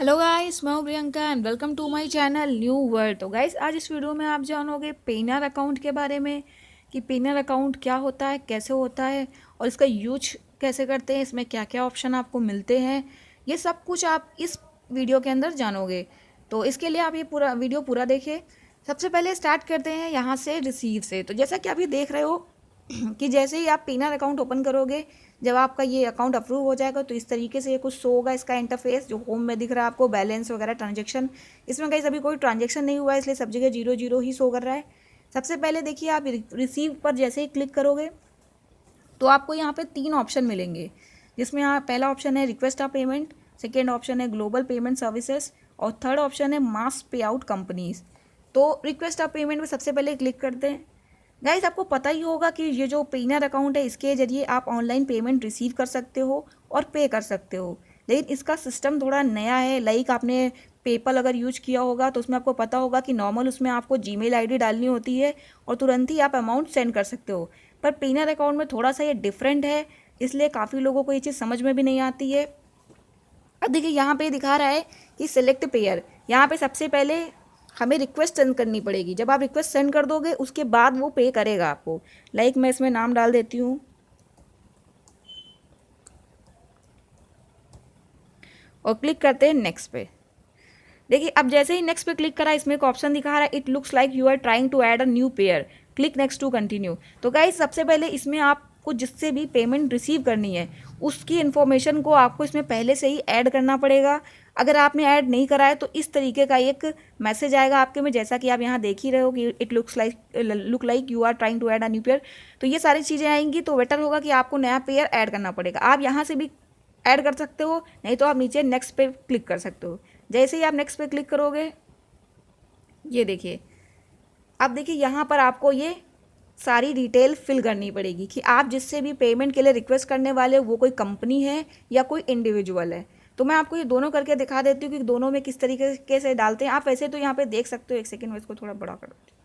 Hello guys, मैं हूं Priyanka and welcome to my channel new world. तो गाइस, आज इस वीडियो में आप जानोगे पेनर अकाउंट के बारे में कि पेनर अकाउंट क्या होता है, कैसे होता है और इसका यूज कैसे करते हैं, इसमें क्या क्या ऑप्शन आपको मिलते हैं। ये सब कुछ आप इस वीडियो के अंदर जानोगे। तो इसके लिए आप ये पूरा वीडियो पूरा देखिए। सबसे पहले स्टार्ट करते हैं यहाँ से रिसीव से। तो जैसा कि आप ये देख रहे हो कि जैसे ही आप पेनर अकाउंट ओपन करोगे, जब आपका ये अकाउंट अप्रूव हो जाएगा तो इस तरीके से ये कुछ शो होगा। इसका इंटरफेस जो होम में दिख रहा है आपको, बैलेंस वगैरह ट्रांजेक्शन, इसमें कहीं अभी कोई ट्रांजेक्शन नहीं हुआ है, इसलिए सब जगह 0 0 ही शो कर रहा है। सबसे पहले देखिए, आप रिसीव पर जैसे ही क्लिक करोगे तो आपको यहाँ पे 3 ऑप्शन मिलेंगे, जिसमें यहाँ पहला ऑप्शन है request of payment, second option है ग्लोबल पेमेंट सर्विसेज और थर्ड ऑप्शन है मास पे आउट कंपनीज। तो रिक्वेस्ट ऑफ पेमेंट में सबसे पहले क्लिक करते हैं। गाइस, आपको पता ही होगा कि ये जो पेनर अकाउंट है, इसके जरिए आप ऑनलाइन पेमेंट रिसीव कर सकते हो और पे कर सकते हो। लेकिन इसका सिस्टम थोड़ा नया है। लाइक आपने पेपल अगर यूज किया होगा तो उसमें आपको पता होगा कि नॉर्मल उसमें आपको जीमेल आईडी डालनी होती है और तुरंत ही आप अमाउंट सेंड कर सकते हो। पर पेनर अकाउंट में थोड़ा सा ये डिफरेंट है, इसलिए काफ़ी लोगों को ये चीज़ समझ में भी नहीं आती है। अब देखिए, यहाँ पे दिखा रहा है कि सिलेक्ट पेयर। यहाँ पे सबसे पहले हमें रिक्वेस्ट सेंड करनी पड़ेगी। जब आप रिक्वेस्ट सेंड कर दोगे उसके बाद वो पे करेगा आपको। लाइक मैं इसमें नाम डाल देती हूँ और क्लिक करते हैं नेक्स्ट पे। देखिए, अब जैसे ही नेक्स्ट पे क्लिक करा, इसमें एक ऑप्शन दिखा रहा है, it looks like you are trying to add a new pair, click next to continue. तो गाइस, सबसे पहले इसमें आपको जिससे भी पेमेंट रिसीव करनी है उसकी इन्फॉर्मेशन को आपको इसमें पहले से ही ऐड करना पड़ेगा। अगर आपने ऐड नहीं करा है तो इस तरीके का एक मैसेज आएगा आपके में, जैसा कि आप यहाँ देख ही रहे हो कि it look like you are trying to add a new pair. तो ये सारी चीज़ें आएंगी, तो बेटर होगा कि आपको नया पेयर ऐड करना पड़ेगा। आप यहाँ से भी ऐड कर सकते हो, नहीं तो आप नीचे नेक्स्ट पे क्लिक कर सकते हो। जैसे ही आप नेक्स्ट पे क्लिक करोगे, ये देखिए, अब देखिए यहाँ पर आपको ये सारी डिटेल फिल करनी पड़ेगी कि आप जिससे भी पेमेंट के लिए रिक्वेस्ट करने वाले हो वो कोई कंपनी है या कोई इंडिविजुअल है। तो मैं आपको ये दोनों करके दिखा देती हूँ कि दोनों में किस तरीके से डालते हैं। आप वैसे तो यहाँ पे देख सकते हो। एक सेकेंड में इसको थोड़ा बड़ा कर देती हूँ।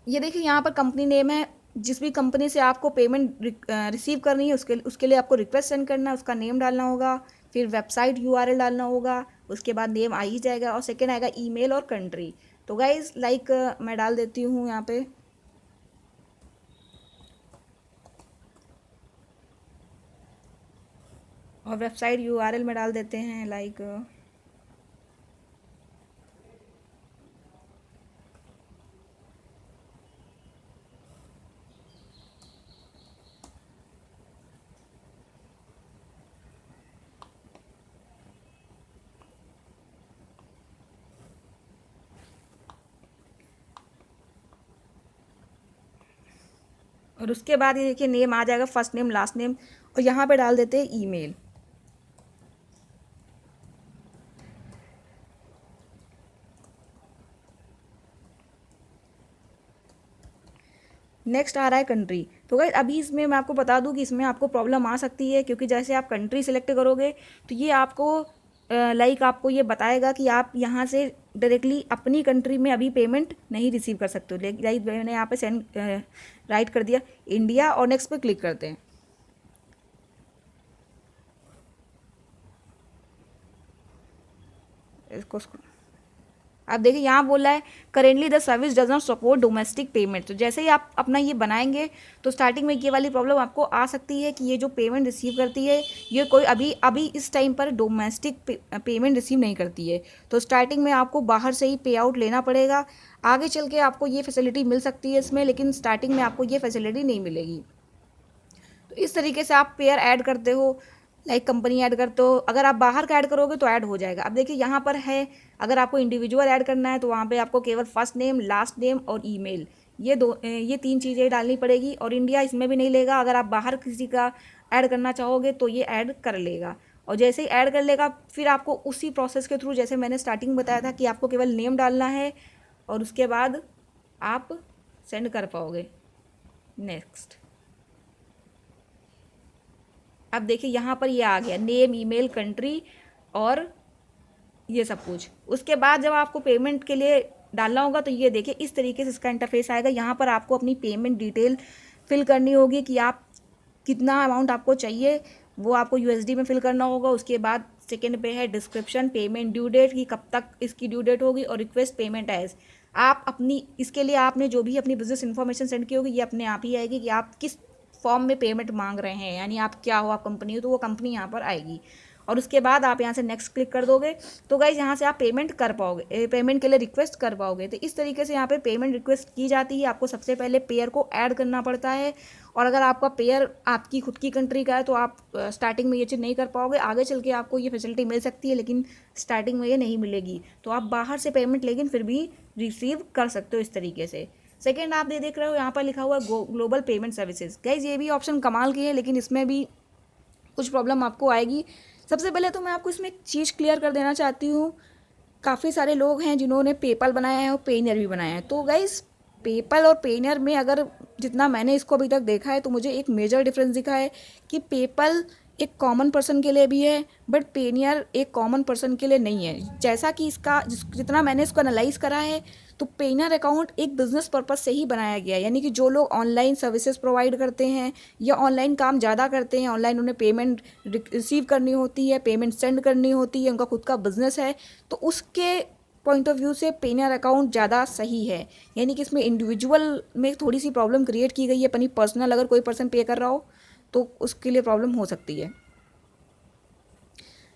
ये देखिए, यहाँ पर कंपनी नेम है। जिस भी कंपनी से आपको पेमेंट रिसीव करनी है उसके लिए आपको रिक्वेस्ट सेंड करना है, उसका नेम डालना होगा, फिर वेबसाइट यूआरएल डालना होगा, उसके बाद नेम आ ही जाएगा और सेकेंड आएगा ईमेल और कंट्री। तो गाइज, लाइक मैं डाल देती हूँ यहाँ पे, और वेबसाइट यूआरएल में डाल देते हैं लाइक और उसके बाद ये देखिए नेम आ जाएगा, फर्स्ट नेम लास्ट नेम, और यहाँ पे डाल देते हैं ईमेल। नेक्स्ट आ रहा है कंट्री। तो गाइस, अभी इसमें मैं आपको बता दूं कि इसमें आपको प्रॉब्लम आ सकती है, क्योंकि जैसे आप कंट्री सेलेक्ट करोगे तो ये आपको लाइक आपको ये बताएगा कि आप यहाँ से डायरेक्टली अपनी कंट्री में अभी पेमेंट नहीं रिसीव कर सकते हो। लाइक मैंने यहाँ पे सेंड राइट कर दिया इंडिया और नेक्स्ट पे क्लिक करते हैं। इसको आप देखिए, यहाँ बोला है currently the service does not support domestic payment. तो जैसे ही आप अपना ये बनाएंगे तो स्टार्टिंग में ये वाली प्रॉब्लम आपको आ सकती है कि ये जो पेमेंट रिसीव करती है ये कोई अभी अभी इस टाइम पर डोमेस्टिक पेमेंट रिसीव नहीं करती है। तो स्टार्टिंग में आपको बाहर से ही पे आउट लेना पड़ेगा। आगे चल के आपको ये फैसिलिटी मिल सकती है इसमें, लेकिन स्टार्टिंग में आपको ये फैसिलिटी नहीं मिलेगी। तो इस तरीके से आप पेयर ऐड करते हो, लाइक कंपनी ऐड करते हो। अगर आप बाहर का ऐड करोगे तो ऐड हो जाएगा। अब देखिए, यहाँ पर है, अगर आपको इंडिविजुअल ऐड करना है तो वहाँ पे आपको केवल फर्स्ट नेम लास्ट नेम और ईमेल, ये 3 चीज़ें डालनी पड़ेगी। और इंडिया इसमें भी नहीं लेगा। अगर आप बाहर किसी का ऐड करना चाहोगे तो ये ऐड कर लेगा। और जैसे ही ऐड कर लेगा फिर आपको उसी प्रोसेस के थ्रू, जैसे मैंने स्टार्टिंग बताया था कि आपको केवल नेम डालना है और उसके बाद आप सेंड कर पाओगे। नेक्स्ट, अब देखिए यहाँ पर ये आ गया नेम, ईमेल, कंट्री और ये सब कुछ। उसके बाद जब आपको पेमेंट के लिए डालना होगा। तो ये देखिए इस तरीके से इसका इंटरफेस आएगा। यहाँ पर आपको अपनी पेमेंट डिटेल फिल करनी होगी कि आप कितना अमाउंट आपको चाहिए, वो आपको यूएसडी में फिल करना होगा। उसके बाद सेकेंड पे है डिस्क्रिप्शन, पेमेंट ड्यू डेट कि कब तक इसकी ड्यू डेट होगी, और रिक्वेस्ट पेमेंट एज। आप अपनी इसके लिए आपने जो भी अपनी बिजनेस इन्फॉर्मेशन सेंड की होगी ये अपने आप ही आएगी कि आप किस फॉर्म में पेमेंट मांग रहे हैं, यानी आप क्या हो, आप कंपनी हो, तो वो कंपनी यहाँ पर आएगी। और उसके बाद आप यहाँ से नेक्स्ट क्लिक कर दोगे तो गाइज यहाँ से आप पेमेंट कर पाओगे, पेमेंट के लिए रिक्वेस्ट कर पाओगे। तो इस तरीके से यहाँ पे पेमेंट रिक्वेस्ट की जाती है। आपको सबसे पहले पेयर को ऐड करना पड़ता है, और अगर आपका पेयर आपकी खुद की कंट्री का है तो आप स्टार्टिंग में ये चीज़ नहीं कर पाओगे। आगे चल के आपको ये फैसिलिटी मिल सकती है, लेकिन स्टार्टिंग में ये नहीं मिलेगी। तो आप बाहर से पेमेंट लेकिन फिर भी रिसीव कर सकते हो इस तरीके से। सेकेंड आप देख रहे हो यहाँ पर लिखा हुआ है ग्लोबल पेमेंट सर्विसेज। गाइज ये भी ऑप्शन कमाल की है, लेकिन इसमें भी कुछ प्रॉब्लम आपको आएगी। सबसे पहले तो मैं आपको इसमें एक चीज़ क्लियर कर देना चाहती हूँ। काफ़ी सारे लोग हैं जिन्होंने पेपल बनाया है और पेनियर भी बनाया है। तो गाइज पेपल और पेनियर में अगर जितना मैंने इसको अभी तक देखा है तो मुझे एक मेजर डिफरेंस दिखा है कि पेपल एक कॉमन पर्सन के लिए भी है, बट पेनियर एक कॉमन पर्सन के लिए नहीं है। जैसा कि इसका जितना मैंने इसको एनालाइज करा है तो पेनियर अकाउंट एक बिजनेस पर्पस से ही बनाया गया है। यानी कि जो लोग ऑनलाइन सर्विसेज प्रोवाइड करते हैं या ऑनलाइन काम ज़्यादा करते हैं, ऑनलाइन उन्हें पेमेंट रिसीव करनी होती है, पेमेंट सेंड करनी होती है, उनका खुद का बिजनेस है, तो उसके पॉइंट ऑफ व्यू से पेनियर अकाउंट ज़्यादा सही है। यानी कि इसमें इंडिविजुअल में थोड़ी सी प्रॉब्लम क्रिएट की गई है अपनी पर्सनल, अगर कोई पर्सन पे कर रहा हो तो उसके लिए प्रॉब्लम हो सकती है।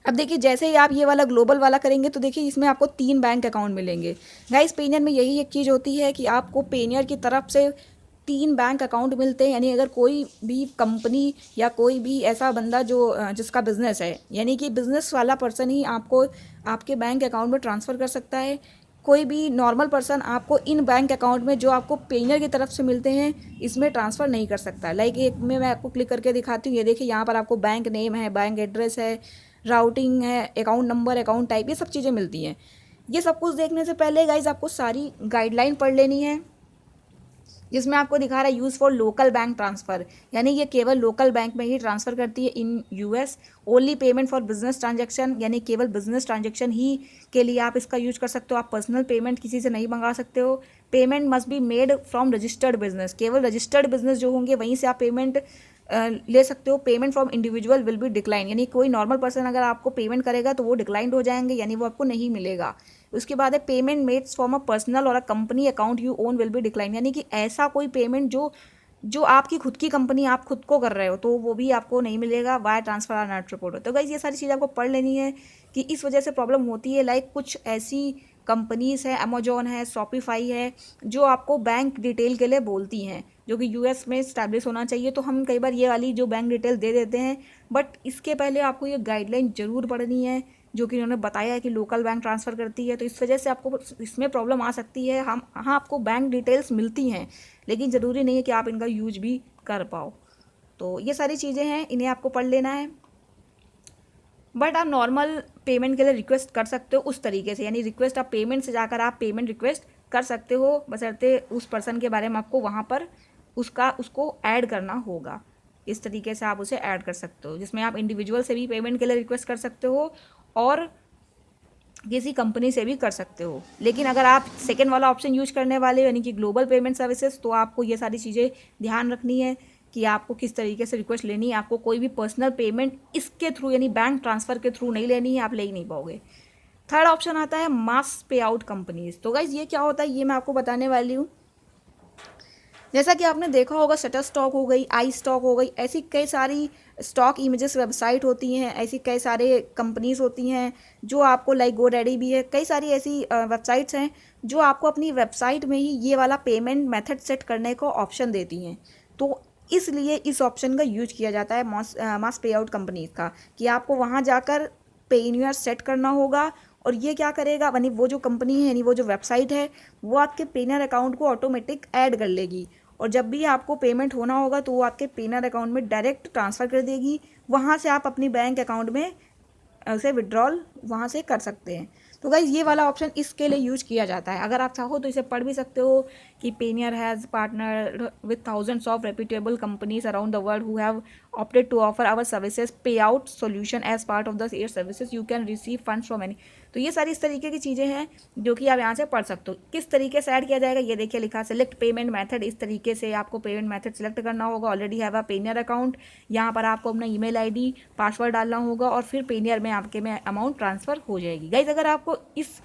अब देखिए जैसे ही आप ये वाला ग्लोबल वाला करेंगे तो देखिए इसमें आपको 3 बैंक अकाउंट मिलेंगे। गाइस पेनियर में यही एक चीज़ होती है कि आपको पेनियर की तरफ से 3 बैंक अकाउंट मिलते हैं। यानी अगर कोई भी कंपनी या कोई भी ऐसा बंदा जो जिसका बिजनेस है, यानी कि बिजनेस वाला पर्सन ही आपको आपके बैंक अकाउंट में ट्रांसफ़र कर सकता है। कोई भी नॉर्मल पर्सन आपको इन बैंक अकाउंट में जो आपको पेनियर की तरफ से मिलते हैं इसमें ट्रांसफ़र नहीं कर सकता। लाइक एक में मैं आपको क्लिक करके दिखाती हूँ। ये देखिए यहाँ पर आपको बैंक नेम है, बैंक एड्रेस है, राउटिंग है, अकाउंट नंबर, अकाउंट टाइप, ये सब चीज़ें मिलती हैं। ये सब कुछ देखने से पहले गाइज आपको सारी गाइडलाइन पढ़ लेनी है, जिसमें आपको दिखा रहा है use for local bank transfer, यानी ये केवल लोकल बैंक में ही ट्रांसफ़र करती है in US. Only payment for business transaction, यानी केवल बिजनेस ट्रांजैक्शन ही के लिए आप इसका यूज कर सकते हो। आप पर्सनल पेमेंट किसी से नहीं मंगा सकते हो। Payment must be made from registered business, केवल रजिस्टर्ड बिजनेस जो होंगे वहीं से आप पेमेंट ले सकते हो। Payment from individual will be decline, यानी कोई नॉर्मल पर्सन अगर आपको पेमेंट करेगा तो वो डिक्लाइंड हो जाएंगे, यानी वो आपको नहीं मिलेगा। उसके बाद है payment made from a personal और a company account you own will be decline, यानी कि ऐसा कोई पेमेंट जो आपकी खुद की कंपनी आप खुद को कर रहे हो तो वो भी आपको नहीं मिलेगा। Wire transfer R not report. तो गाइस ये सारी चीज़ आपको पढ़ लेनी है कि इस वजह से प्रॉब्लम होती है। लाइक कुछ ऐसी कंपनीज है, अमेजोन है, शॉपिफाई है, जो आपको बैंक डिटेल के लिए बोलती हैं, जो कि यूएस में स्टैब्लिश होना चाहिए। तो हम कई बार ये वाली जो बैंक डिटेल दे देते हैं, बट इसके पहले आपको ये गाइडलाइन ज़रूर पढ़नी है जो कि उन्होंने बताया है कि लोकल बैंक ट्रांसफ़र करती है। तो इस वजह से आपको इसमें प्रॉब्लम आ सकती है। हाँ आपको बैंक डिटेल्स मिलती हैं, लेकिन ज़रूरी नहीं है कि आप इनका यूज भी कर पाओ। तो ये सारी चीज़ें हैं, इन्हें आपको पढ़ लेना है। बट आप नॉर्मल पेमेंट के लिए रिक्वेस्ट कर सकते हो उस तरीके से, यानी रिक्वेस्ट आप पेमेंट से जाकर आप पेमेंट रिक्वेस्ट कर सकते हो, बशर्ते उस पर्सन के बारे में आपको वहाँ पर उसको ऐड करना होगा। इस तरीके से आप उसे ऐड कर सकते हो, जिसमें आप इंडिविजुअल से भी पेमेंट के लिए रिक्वेस्ट कर सकते हो और किसी कंपनी से भी कर सकते हो। लेकिन अगर आप सेकेंड वाला ऑप्शन यूज करने वाले हो, यानी कि ग्लोबल पेमेंट सर्विसेज, तो आपको ये सारी चीज़ें ध्यान रखनी है कि आपको किस तरीके से रिक्वेस्ट लेनी है। आपको कोई भी पर्सनल पेमेंट इसके थ्रू, यानी बैंक ट्रांसफ़र के थ्रू नहीं लेनी है, आप ले ही नहीं पाओगे। थर्ड ऑप्शन आता है मास पे आउट कंपनीज। तो गाइज ये क्या होता है ये मैं आपको बताने वाली हूँ। जैसा कि आपने देखा होगा शटर स्टॉक हो गई, आई स्टॉक हो गई, ऐसी कई सारी स्टॉक इमेजेस वेबसाइट होती हैं, ऐसी कई सारे कंपनीज होती हैं जो आपको, लाइक गोडैडी भी है, कई सारी ऐसी वेबसाइट्स हैं जो आपको अपनी वेबसाइट में ही ये वाला पेमेंट मेथड सेट करने को ऑप्शन देती हैं। तो इसलिए इस ऑप्शन का यूज किया जाता है मास पे आउट कंपनीज का, कि आपको वहाँ जाकर पेनियर सेट करना होगा, और ये क्या करेगा, यानी वो जो कंपनी है, यानी वो जो वेबसाइट है, वो आपके पेनियर अकाउंट को ऑटोमेटिक ऐड कर लेगी, और जब भी आपको पेमेंट होना होगा तो वो आपके पेनियर अकाउंट में डायरेक्ट ट्रांसफ़र कर देगी। वहाँ से आप अपनी बैंक अकाउंट में उसे विड्रॉल वहाँ से कर सकते हैं। तो गाइज ये वाला ऑप्शन इसके लिए यूज किया जाता है। अगर आप चाहो तो इसे पढ़ भी सकते हो कि Payoneer has partner with thousands of reputable companies around the world who have opted to offer our services payout solution as part of the their services, you can receive funds from any. तो ये सारी इस तरीके की चीज़ें हैं जो कि आप यहाँ से पढ़ सकते हो। किस तरीके से ऐड किया जाएगा ये देखिए लिखा सेलेक्ट पेमेंट मेथड, इस तरीके से आपको पेमेंट मेथड सेलेक्ट करना होगा। Already have a Payeer account, यहाँ पर आपको अपना ईमेल आईडी पासवर्ड डालना होगा और फिर पेनियर में आपके में अमाउंट ट्रांसफ़र हो जाएगी। गाइज अगर आपको इस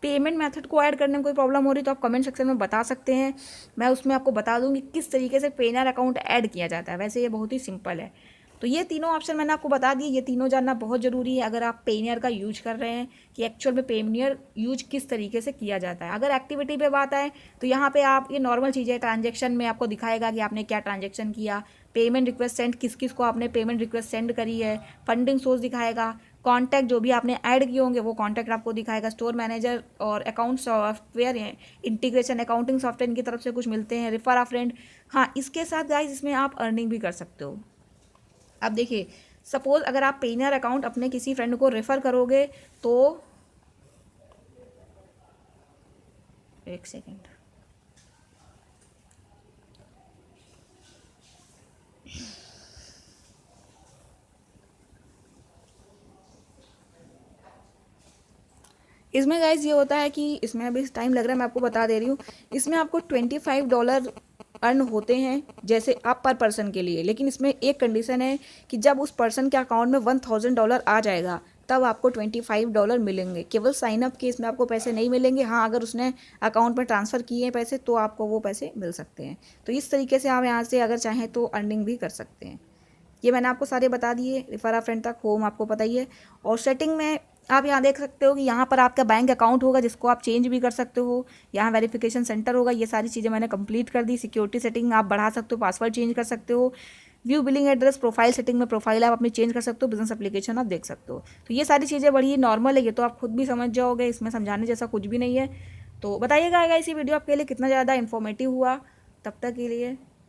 पेमेंट मेथड को ऐड करने में कोई प्रॉब्लम हो रही तो आप कमेंट सेक्शन में बता सकते हैं, मैं उसमें आपको बता दूंगी किस तरीके से पेनियर अकाउंट ऐड किया जाता है। वैसे ये बहुत ही सिंपल है। तो ये तीनों ऑप्शन मैंने आपको बता दिए, ये तीनों जानना बहुत ज़रूरी है अगर आप पेनियर का यूज कर रहे हैं कि एक्चुअल में पेनियर यूज किस तरीके से किया जाता है। अगर एक्टिविटी पे बात आए तो यहाँ पे आप ये नॉर्मल चीज़ें ट्रांजैक्शन में आपको दिखाएगा कि आपने क्या ट्रांजैक्शन किया, पेमेंट रिक्वेस्ट सेंड किस किस को आपने पेमेंट रिक्वेस्ट सेंड करी है, फंडिंग सोर्स दिखाएगा, कॉन्टैक्ट जो भी आपने ऐड किए होंगे वो कॉन्टैक्ट आपको दिखाएगा, स्टोर मैनेजर और अकाउंट सॉफ्टवेयर हैं, इंटीग्रेशन अकाउंटिंग सॉफ्टवेयर इनकी तरफ से कुछ मिलते हैं, रेफर अ फ्रेंड। हाँ, इसके साथ गाइस इसमें आप अर्निंग भी कर सकते हो। अब देखिए सपोज अगर आप पेनियर अकाउंट अपने किसी फ्रेंड को रेफ़र करोगे तो एक सेकेंड, इसमें गाइज ये होता है कि इसमें अभी टाइम लग रहा है, मैं आपको बता दे रही हूँ। इसमें आपको $25 अर्न होते हैं जैसे आप पर पर्सन के लिए, लेकिन इसमें एक कंडीशन है कि जब उस पर्सन के अकाउंट में $1000 आ जाएगा तब आपको $25 मिलेंगे। केवल साइनअप के इसमें आपको पैसे नहीं मिलेंगे। हाँ, अगर उसने अकाउंट में ट्रांसफ़र किए हैं पैसे तो आपको वो पैसे मिल सकते हैं। तो इस तरीके से आप यहाँ से अगर चाहें तो अर्निंग भी कर सकते हैं। ये मैंने आपको सारे बता दिए, रेफर अ फ्रेंड तक, होम आपको पता ही है। और सेटिंग में आप यहाँ देख सकते हो कि यहाँ पर आपका बैंक अकाउंट होगा जिसको आप चेंज भी कर सकते हो, यहाँ वेरिफिकेशन सेंटर होगा, ये सारी चीज़ें मैंने कंप्लीट कर दी। सिक्योरिटी सेटिंग आप बढ़ा सकते हो, पासवर्ड चेंज कर सकते हो, view billing address, profile setting में प्रोफाइल आप अपनी चेंज कर सकते हो, बिजनेस एप्लीकेशन आप देख सकते हो। तो ये सारी चीज़ें बड़ी नॉर्मल है, ये तो आप खुद भी समझ जाओगे, इसमें समझाने जैसा कुछ भी नहीं है। तो बताइएगा इसी वीडियो आपके लिए कितना ज़्यादा इन्फॉर्मेटिव हुआ। तब तक के लिए